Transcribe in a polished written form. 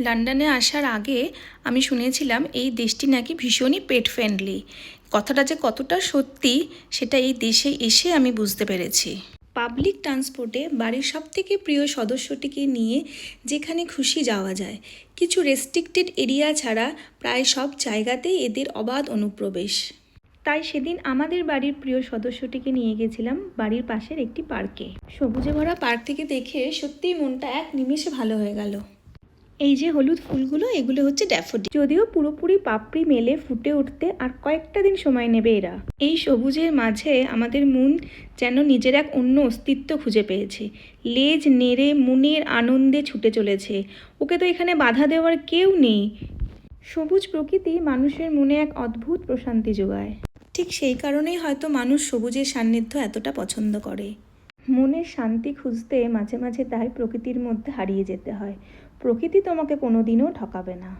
লন্ডনে আসার আগে আমি শুনেছিলাম এই দেশটি নাকি ভীষণই পেট ফ্রেন্ডলি। কথাটা যে কতটা সত্যি সেটা এই দেশে এসে আমি বুঝতে পেরেছি। পাবলিক ট্রান্সপোর্টে বাড়ির সবথেকে প্রিয় সদস্যটিকে নিয়ে যেখানে খুশি যাওয়া যায়। কিছু রেস্ট্রিক্টেড এরিয়া ছাড়া প্রায় সব জায়গাতেই এদের অবাধ অনুপ্রবেশ। তাই সেদিন আমাদের বাড়ির প্রিয় সদস্যটিকে নিয়ে গেছিলাম বাড়ির পাশের একটি পার্কে। সবুজে ভরা পার্কটিকে দেখে সত্যিই মনটা এক নিমেষে ভালো হয়ে গেল। এই যে হলুদ ফুলগুলো, এগুলো হচ্ছে ড্যাফোডিল। যদিও পুরোপুরি পাপড়ি মেলে ফুটে উঠতে আর কয়েকটা দিন সময় নেবে এরা। এই সবুজের মাঝে আমাদের মন যেন নিজের এক অন্য অস্তিত্ব খুঁজে পেয়েছে। লেজ নেড়ে মনের আনন্দে ছুটে চলেছে। ওকে তো এখানে বাধা দেওয়ার কেউ নেই। সবুজ প্রকৃতি মানুষের মনে এক অদ্ভুত প্রশান্তি যোগায়। ঠিক সেই কারণেই হয়তো মানুষ সবুজের সান্নিধ্য এতটা পছন্দ করে। মনের শান্তি খুঁজতে মাঝে মাঝে তাই প্রকৃতির মধ্যে হারিয়ে যেতে হয়। প্রকৃতি তোমাকে কোনোদিনও ঠকাবে না।